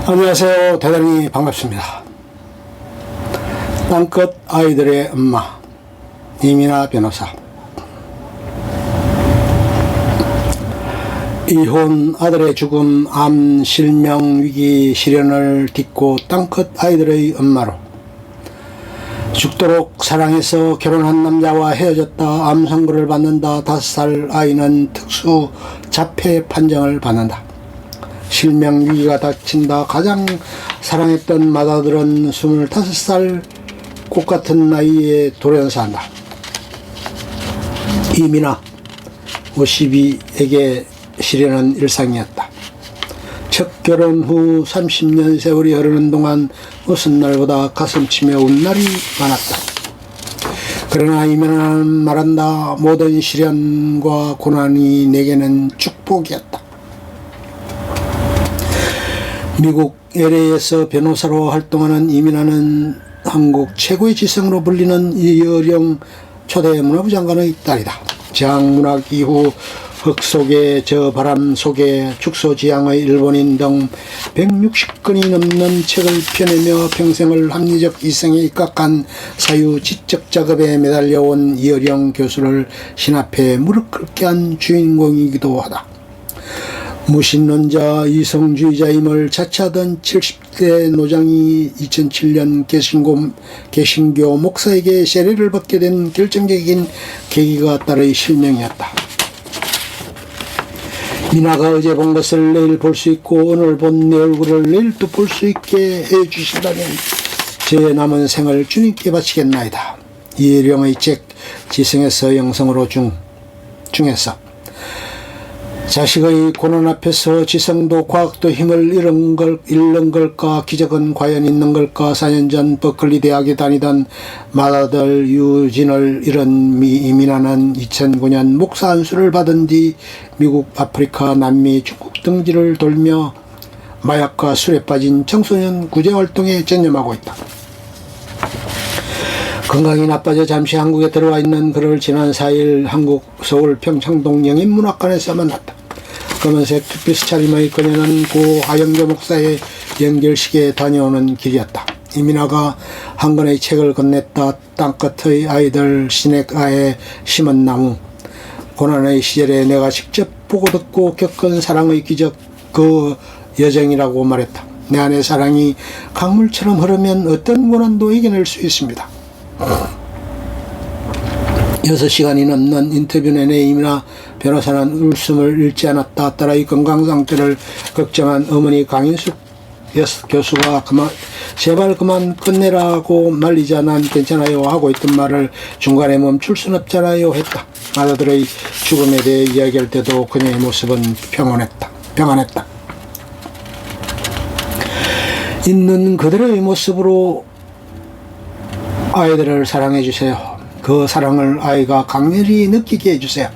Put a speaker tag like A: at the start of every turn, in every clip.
A: 안녕하세요. 대단히 반갑습니다. 땅끝 아이들의 엄마 이민아 변호사. 이혼, 아들의 죽음, 암, 실명, 위기, 시련을 딛고 땅끝 아이들의 엄마로 죽도록 사랑해서 결혼한 남자와 헤어졌다, 암 선고를 받는다, 5살 아이는 특수 자폐 판정을 받는다, 실명 위기가 닥친다, 가장 사랑했던 맏아들은 25살 꽃같은 나이에 돌연사한다. 이민아 52에게 시련은 일상이었다. 첫 결혼 후 30년 세월이 흐르는 동안 웃은 날보다 가슴치며 운 날이 많았다. 그러나 이민아는 말한다. 모든 시련과 고난이 내게는 축복이었다. 미국 LA에서 변호사로 활동하는 이민아는 한국 최고의 지성으로 불리는 이어령 초대 문화부 장관의 딸이다. 제항문학 이후 흙 속에 저 바람 속에 축소지향의 일본인 등 160권이 넘는 책을 펴내며 평생을 합리적 이성에 입각한 사유 지적 작업에 매달려온 이어령 교수를 신 앞에 무릎 꿇게 한 주인공이기도 하다. 무신론자 이성주의자임을 자처하던 70대 노장이 2007년 개신교 목사에게 세례를 받게 된 결정적인 계기가 딸의 실명이었다. 미나가 어제 본 것을 내일 볼 수 있고 오늘 본 내 얼굴을 내일 또 볼 수 있게 해주신다면 제 남은 생을 주님께 바치겠나이다. 이혜령의 책 지성에서 영성으로 중에서 자식의 고난 앞에서 지성도 과학도 힘을 잃는 걸까? 기적은 과연 있는 걸까? 4년 전 버클리 대학에 다니던 맏아들 유진을 잃은 이민아는 2009년 목사 안수를 받은 뒤 미국, 아프리카, 남미, 중국 등지를 돌며 마약과 술에 빠진 청소년 구제활동에 전념하고 있다. 건강이 나빠져 잠시 한국에 들어와 있는 그를 지난 4일 한국 서울 평창동 영인문학관에서 만났다. 검은색 투피스 차림의 그녀는 고 하영조 목사의 연결식에 다녀오는 길이었다. 이민아가 한 권의 책을 건넸다. 땅끝의 아이들 시내가에 심은 나무. 고난의 시절에 내가 직접 보고 듣고 겪은 사랑의 기적, 그 여정이라고 말했다. 내 안의 사랑이 강물처럼 흐르면 어떤 고난도 이겨낼 수 있습니다. 6시간이 넘는 인터뷰 내내 이민아 변호사는 웃음을 잃지 않았다. 딸의 건강 상태를 걱정한 어머니 강인숙 교수가 제발 그만 끝내라고 말리자. 난 괜찮아요 하고 있던 말을 중간에 멈출 순 없잖아요 했다. 아들의 죽음에 대해 이야기할 때도 그녀의 모습은 평안했다. 있는 그들의 모습으로 아이들을 사랑해 주세요. 그 사랑을 아이가 강렬히 느끼게 해주세요.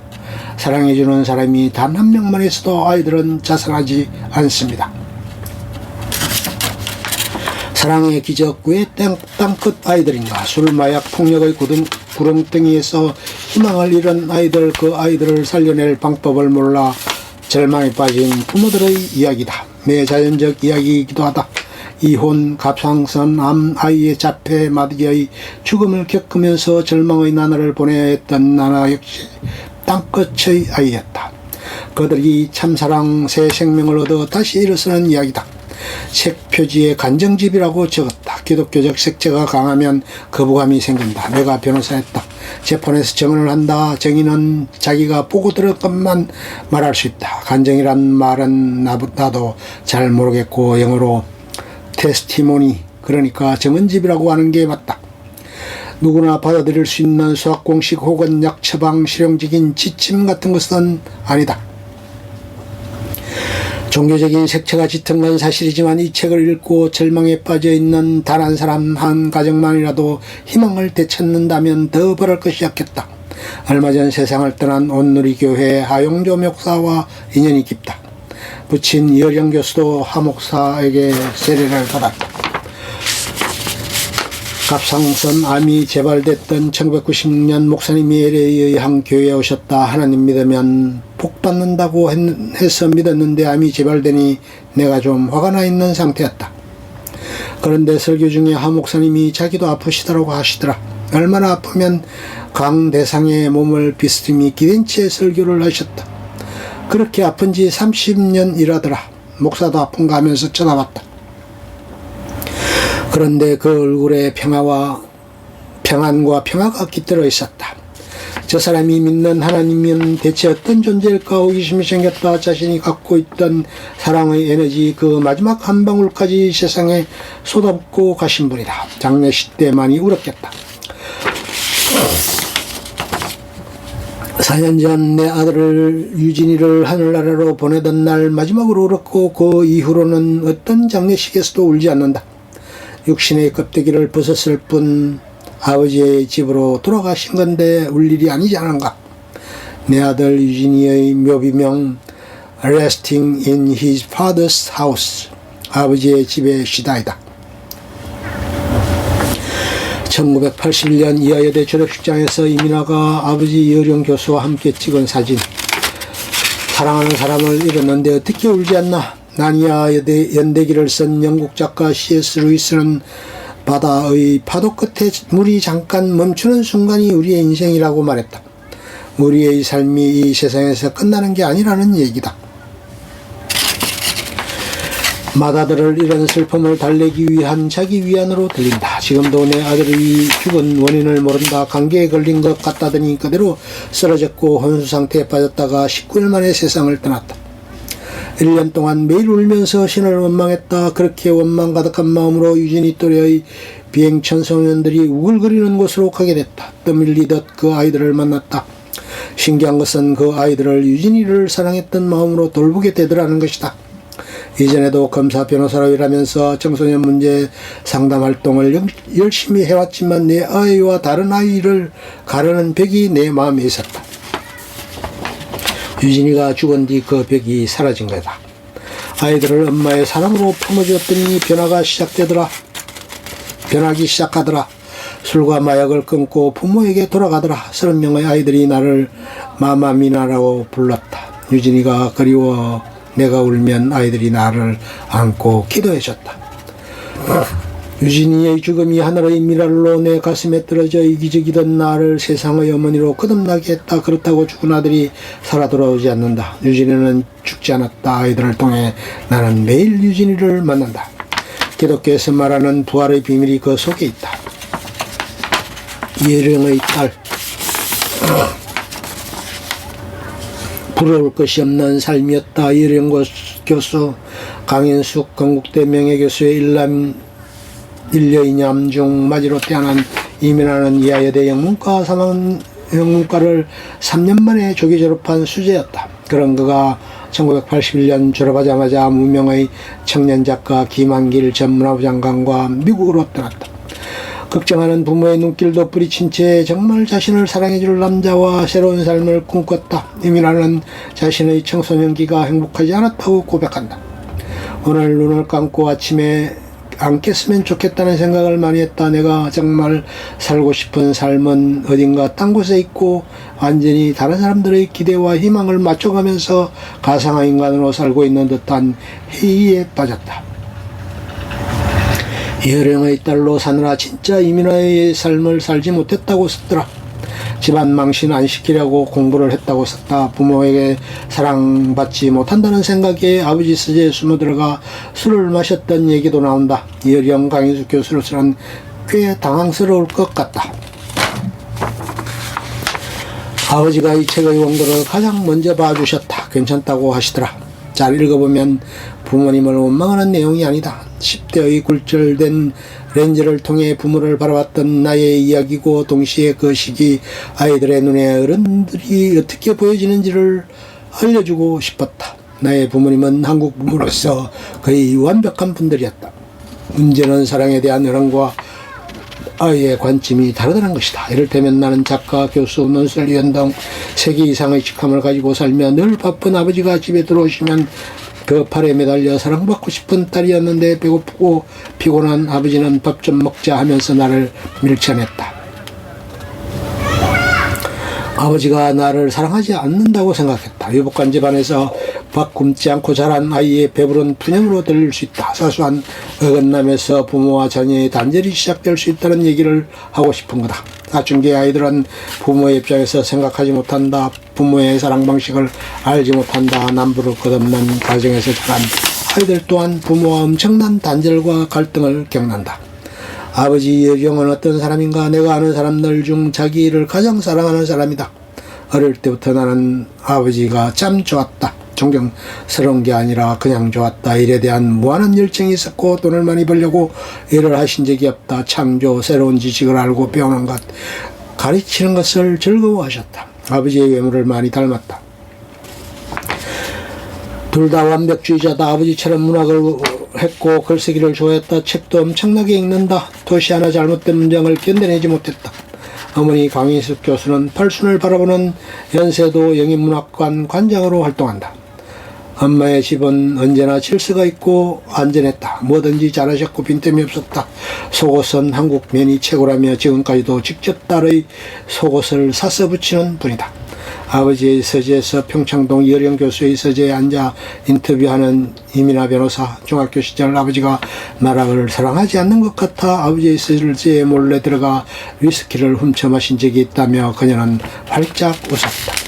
A: 사랑해주는 사람이 단 한 명만 있어도 아이들은 자살하지 않습니다. 사랑의 기적, 왜 땅끝 아이들인가? 술, 마약, 폭력의 구렁텅이에서 희망을 잃은 아이들, 그 아이들을 살려낼 방법을 몰라 절망에 빠진 부모들의 이야기다. 매자연적 이야기이기도 하다. 이혼, 갑상선, 암, 아이의 자폐, 마디의 죽음을 겪으면서 절망의 나날을 보내야 했던 나나 역시 땅끝의 아이였다. 그들이 참사랑 새 생명을 얻어 다시 일어서는 이야기다. 책 표지에 간정집이라고 적었다. 기독교적 색채가 강하면 거부감이 생긴다. 내가 변호사였다. 재판에서 증언을 한다. 정의는 자기가 보고 들을 것만 말할 수 있다. 간정이란 말은 나도 잘 모르겠고 영어로 테스티모니, 그러니까 증언집이라고 하는 게 맞다. 누구나 받아들일 수 있는 수학 공식 혹은 약 처방, 실용적인 지침 같은 것은 아니다. 종교적인 색채가 짙은 건 사실이지만 이 책을 읽고 절망에 빠져있는 단 한 사람, 한 가정만이라도 희망을 되찾는다면 더 바랄 것이 없겠다. 얼마 전 세상을 떠난 온누리교회 하영조 목사와 인연이 깊다. 부친 이어령 교수도 하 목사에게 세례를 받았다. 갑상선 암이 재발됐던 1996년 목사님이 LA의 한 교회에 오셨다. 하나님 믿으면 복 받는다고 해서 믿었는데 암이 재발되니 내가 좀 화가 나 있는 상태였다. 그런데 설교 중에 하 목사님이 자기도 아프시다라고 하시더라. 얼마나 아프면 강 대상의 몸을 비스듬히 기댄 채 설교를 하셨다. 그렇게 아픈 지 30년이라더라. 목사도 아픈가 하면서 쳐다봤다. 그런데 그 얼굴에 평안과 평화가 깃들어 있었다. 저 사람이 믿는 하나님은 대체 어떤 존재일까 호기심이 생겼다. 자신이 갖고 있던 사랑의 에너지 그 마지막 한 방울까지 세상에 쏟아붓고 가신 분이다. 장례식 때 많이 울었겠다. 4년 전 내 아들을 유진이를 하늘나라로 보내던 날 마지막으로 울었고 그 이후로는 어떤 장례식에서도 울지 않는다. 육신의 껍데기를 벗었을 뿐 아버지의 집으로 돌아가신 건데 울 일이 아니지 않은가. 내 아들 유진이의 묘비명 Resting in his father's house, 아버지의 집에 쉬다이다. 1981년 이화여대 졸업식장에서 이민아가 아버지 이어령 교수와 함께 찍은 사진. 사랑하는 사람을 잃었는데 어떻게 울지 않나. 나니아 연대기를 쓴 영국 작가 C.S. 루이스는 바다의 파도 끝에 물이 잠깐 멈추는 순간이 우리의 인생이라고 말했다. 우리의 삶이 이 세상에서 끝나는 게 아니라는 얘기다. 맏아들을 잃은 슬픔을 달래기 위한 자기 위안으로 들린다. 지금도 내 아들이 죽은 원인을 모른다. 감기에 걸린 것 같다더니 그대로 쓰러졌고 혼수 상태에 빠졌다가 19일 만에 세상을 떠났다. 1년 동안 매일 울면서 신을 원망했다. 그렇게 원망 가득한 마음으로 유진이 또래의 비행 청소년들이 우글거리는 곳으로 가게 됐다. 떠밀리듯 그 아이들을 만났다. 신기한 것은 그 아이들을 유진이를 사랑했던 마음으로 돌보게 되더라는 것이다. 이전에도 검사 변호사로 일하면서 청소년 문제 상담 활동을 열심히 해왔지만 내 아이와 다른 아이를 가르는 벽이 내 마음에 있었다. 유진이가 죽은 뒤 그 벽이 사라진 거다. 아이들을 엄마의 사랑으로 품어주었더니 변하기 시작하더라. 술과 마약을 끊고 부모에게 돌아가더라. 30명의 아이들이 나를 마마미나라고 불렀다. 유진이가 그리워 내가 울면 아이들이 나를 안고 기도해줬다. 유진이의 죽음이 하늘의 미랄로 내 가슴에 떨어져 이기적이던 나를 세상의 어머니로 거듭나게 했다. 그렇다고 죽은 아들이 살아 돌아오지 않는다. 유진이는 죽지 않았다. 아이들을 통해 나는 매일 유진이를 만난다. 기독교에서 말하는 부활의 비밀이 그 속에 있다. 예령의 딸, 부러울 것이 없는 삶이었다. 예령 교수, 강인숙 건국대 명예교수의 일녀의 냠중 맞이로 태어난 이민아는 이화여대 영문과 영문과를 3년 만에 조기 졸업한 수재였다. 그런 그가 1981년 졸업하자마자 무명의 청년 작가 김한길 전 문화부 장관과 미국으로 떠났다. 걱정하는 부모의 눈길도 뿌리친 채 정말 자신을 사랑해줄 남자와 새로운 삶을 꿈꿨다. 이민아는 자신의 청소년기가 행복하지 않았다고 고백한다. 오늘 눈을 감고 아침에 안 깼으면 좋겠다는 생각을 많이 했다. 내가 정말 살고 싶은 삶은 어딘가 딴 곳에 있고 완전히 다른 사람들의 기대와 희망을 맞춰가면서 가상의 인간으로 살고 있는 듯한 회의에 빠졌다. 여령의 딸로 사느라 진짜 이민아의 삶을 살지 못했다고 썼더라. 집안 망신 안 시키려고 공부를 했다고 썼다. 부모에게 사랑받지 못한다는 생각에 아버지 서재에 숨어들어가 술을 마셨던 얘기도 나온다. 여령 강인숙 교수로서는 꽤 당황스러울 것 같다. 아버지가 이 책의 원고를 가장 먼저 봐주셨다. 괜찮다고 하시더라. 잘 읽어보면 부모님을 원망하는 내용이 아니다. 10대의 굴절된 렌즈를 통해 부모를 바라봤던 나의 이야기고 동시에 그 시기 아이들의 눈에 어른들이 어떻게 보여지는지를 알려주고 싶었다. 나의 부모님은 한국 부모로서 거의 완벽한 분들이었다. 문제는 사랑에 대한 어른과 아이의 관점이 다르다는 것이다. 이를테면 나는 작가, 교수, 논설위원 등 3개 이상의 직함을 가지고 살며 늘 바쁜 아버지가 집에 들어오시면 그 팔에 매달려 사랑받고 싶은 딸이었는데 배고프고 피곤한 아버지는 밥 좀 먹자 하면서 나를 밀쳐냈다. 아버지가 나를 사랑하지 않는다고 생각했다. 유복한 집안에서 밥 굶지 않고 자란 아이의 배부른 푸념으로 들릴 수 있다. 사소한 어긋남에서 부모와 자녀의 단절이 시작될 수 있다는 얘기를 하고 싶은 거다. 사춘기 아이들은 부모의 입장에서 생각하지 못한다. 부모의 사랑 방식을 알지 못한다. 남부를 끝없는 가정에서 자란 아이들 또한 부모와 엄청난 단절과 갈등을 겪는다. 아버지 여경은 어떤 사람인가? 내가 아는 사람들 중 자기를 가장 사랑하는 사람이다. 어릴 때부터 나는 아버지가 참 좋았다. 존경스러운 게 아니라 그냥 좋았다. 일에 대한 무한한 열정이 있었고 돈을 많이 벌려고 일을 하신 적이 없다. 창조, 새로운 지식을 알고 배우는 것, 가르치는 것을 즐거워하셨다. 아버지의 외모를 많이 닮았다. 둘 다 완벽주의자다. 아버지처럼 문학을 했고 글쓰기를 좋아했다. 책도 엄청나게 읽는다. 도시 하나 잘못된 문장을 견뎌내지 못했다. 어머니 강인숙 교수는 팔순을 바라보는 연세도 영인문학관 관장으로 활동한다. 엄마의 집은 언제나 질서가 있고 안전했다. 뭐든지 잘하셨고 빈틈이 없었다. 속옷은 한국 면이 최고라며 지금까지도 직접 딸의 속옷을 사서 붙이는 분이다. 아버지의 서재에서 평창동 이어령 교수의 서재에 앉아 인터뷰하는 이민아 변호사. 중학교 시절 아버지가 나락을 사랑하지 않는 것 같아 아버지의 서재에 몰래 들어가 위스키를 훔쳐 마신 적이 있다며 그녀는 활짝 웃었다.